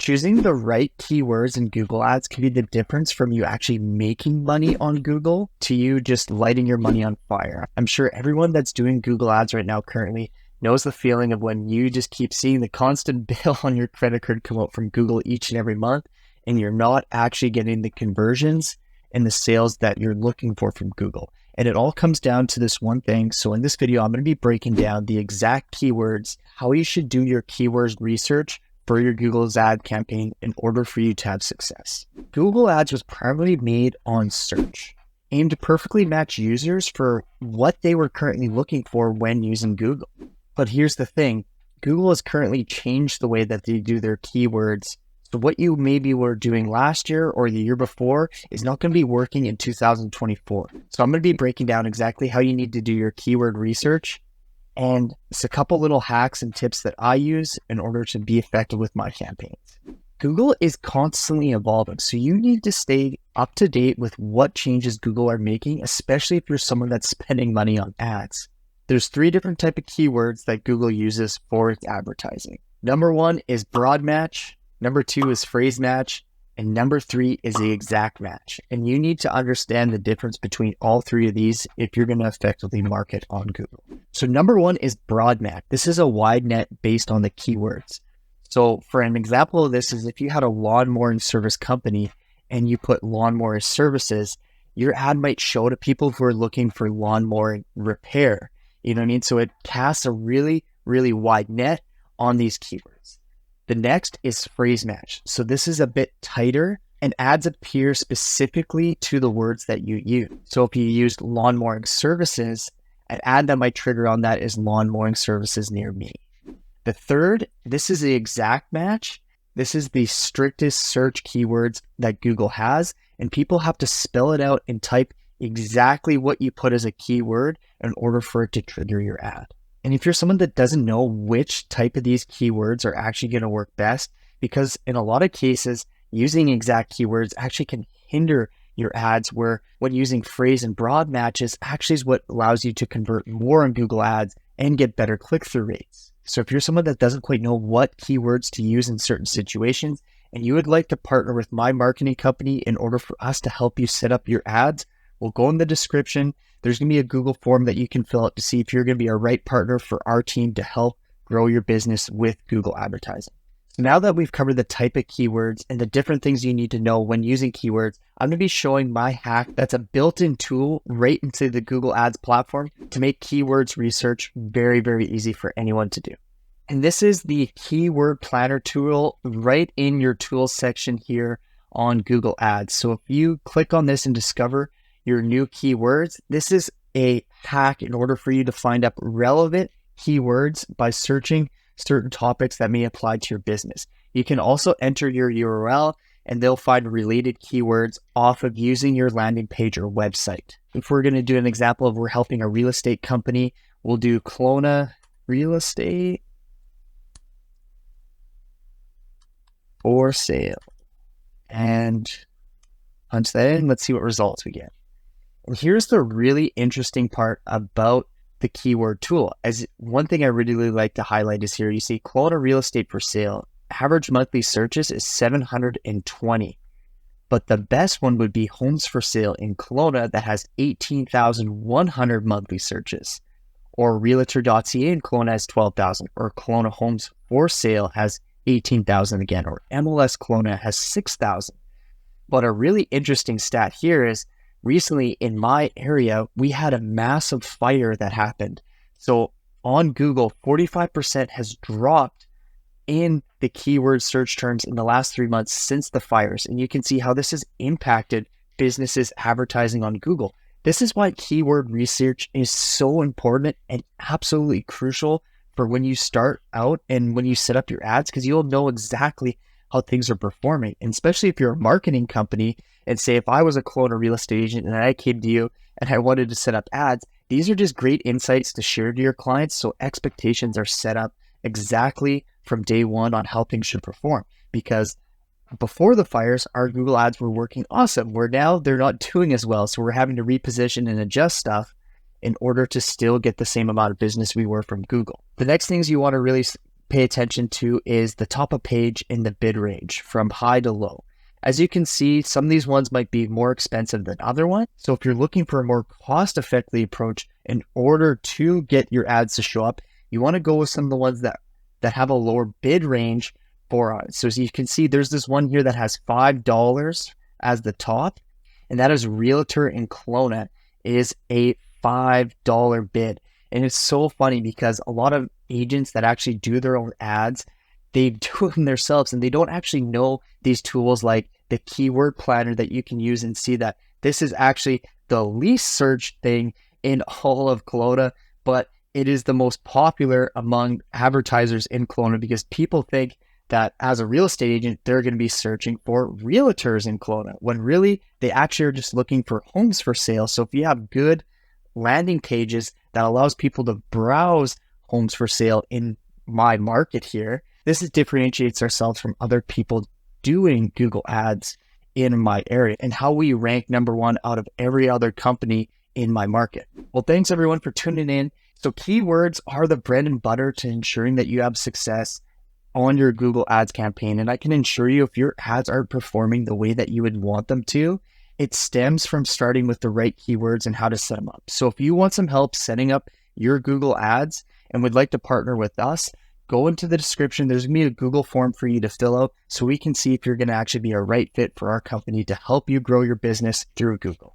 Choosing the right keywords in Google Ads can be the difference from you actually making money on Google to you just lighting your money on fire. I'm sure everyone that's doing Google Ads right now currently knows the feeling of when you just keep seeing the constant bill on your credit card come out from Google each and every month, and you're not actually getting the conversions and the sales that you're looking for from Google. And it all comes down to this one thing. So in this video, I'm going to be breaking down the exact keywords, how you should do your keywords research for your Google's ad campaign in order for you to have success. Google Ads was primarily made on search, aimed to perfectly match users for what they were currently looking for when using Google. But here's the thing, Google has currently changed the way that they do their keywords. So what you maybe were doing last year or the year before is not going to be working in 2024. So I'm going to be breaking down exactly how you need to do your keyword research. And it's a couple little hacks and tips that I use in order to be effective with my campaigns. Google is constantly evolving, so you need to stay up to date with what changes Google are making, especially if you're someone that's spending money on ads. There's 3 different types of keywords that Google uses for its advertising. Number 1 is broad match, number 2 is phrase match, and number 3 is the exact match. And you need to understand the difference between all 3 of these if you're going to effectively market on Google. So number 1 is broad match. This is a wide net based on the keywords. So for an example of this is if you had a lawn mowing service company and you put lawn mowing services, your ad might show to people who are looking for lawn mowing repair. You know what I mean? So it casts a really, really wide net on these keywords. The next is phrase match. So this is a bit tighter and ads appear specifically to the words that you use. So if you used lawn mowing services, an ad that might trigger on that is lawn mowing services near me. The third, this is the exact match. This is the strictest search keywords that Google has, and people have to spell it out and type exactly what you put as a keyword in order for it to trigger your ad. And if you're someone that doesn't know which type of these keywords are actually going to work best, because in a lot of cases, using exact keywords actually can hinder your ads, where when using phrase and broad matches actually is what allows you to convert more on Google Ads and get better click-through rates. So if you're someone that doesn't quite know what keywords to use in certain situations, and you would like to partner with my marketing company in order for us to help you set up your ads, we'll go in the description. There's going to be a Google form that you can fill out to see if you're going to be a right partner for our team to help grow your business with Google advertising. So now that we've covered the type of keywords and the different things you need to know when using keywords, I'm going to be showing my hack that's a built-in tool right into the Google Ads platform to make keywords research very, very easy for anyone to do. And this is the keyword planner tool right in your tools section here on Google Ads. So if you click on this and discover your new keywords, this is a hack in order for you to find up relevant keywords by searching certain topics that may apply to your business. You can also enter your URL and they'll find related keywords off of using your landing page or website. If we're going to do an example of we're helping a real estate company, we'll do Kelowna real estate for sale and punch that in. Let's see what results we get. And here's the really interesting part about the keyword tool. As one thing I really like to highlight is here, you see Kelowna real estate for sale. Average monthly searches is 720. But the best one would be homes for sale in Kelowna that has 18,100 monthly searches. Or realtor.ca in Kelowna has 12,000. Or Kelowna homes for sale has 18,000 again. Or MLS Kelowna has 6,000. But a really interesting stat here is recently in my area, we had a massive fire that happened. So on Google, 45% has dropped in the keyword search terms in the last 3 months since the fires. And you can see how this has impacted businesses advertising on Google. This is why keyword research is so important and absolutely crucial for when you start out and when you set up your ads, because you'll know exactly how things are performing. And especially if you're a marketing company, and say if I was a Kelowna real estate agent and I came to you and I wanted to set up ads, these are just great insights to share to your clients, so expectations are set up exactly from day one on how things should perform. Because before the fires, our Google ads were working awesome, where now they're not doing as well. So we're having to reposition and adjust stuff in order to still get the same amount of business we were from Google. The next things you want to really pay attention to is the top of page in the bid range from high to low. As you can see, some of these ones might be more expensive than other ones. So if you're looking for a more cost-effective approach in order to get your ads to show up, you want to go with some of the ones that have a lower bid range for us. So as you can see, there's this one here that has $5 as the top, and that is Realtor in Kelowna. It is a $5 bid. And it's so funny because a lot of agents that actually do their own ads, they do them themselves and they don't actually know these tools like the keyword planner that you can use and see that this is actually the least searched thing in all of Kelowna, but it is the most popular among advertisers in Kelowna because people think that as a real estate agent, they're going to be searching for realtors in Kelowna when really they actually are just looking for homes for sale. So if you have good landing pages that allows people to browse homes for sale in my market here, this differentiates ourselves from other people doing Google ads in my area and how we rank number one out of every other company in my market. Well, thanks everyone for tuning in. So keywords are the bread and butter to ensuring that you have success on your Google ads campaign. And I can assure you, if your ads aren't performing the way that you would want them to, it stems from starting with the right keywords and how to set them up. So if you want some help setting up your Google ads and would like to partner with us, go into the description. There's going to be a Google form for you to fill out so we can see if you're going to actually be a right fit for our company to help you grow your business through Google.